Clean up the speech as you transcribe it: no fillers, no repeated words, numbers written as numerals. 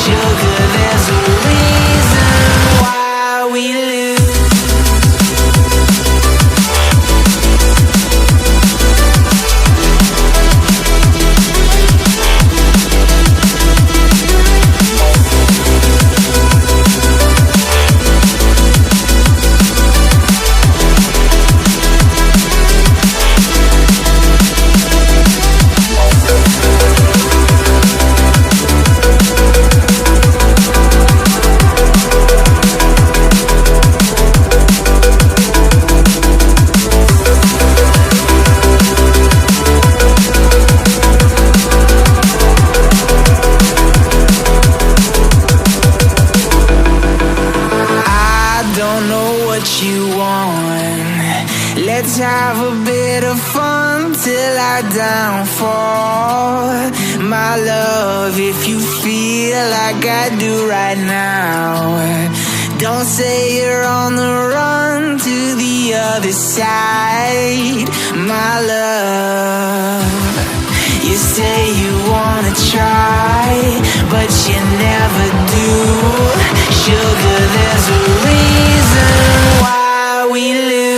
Sugar, there's a reason why we lose. Let's have a bit of fun till our downfall. My love, if you feel like I do right now, don't say you're on the run to the other side. My love, you say you wanna try, but you never do. Sugar, there's a reason why we lose.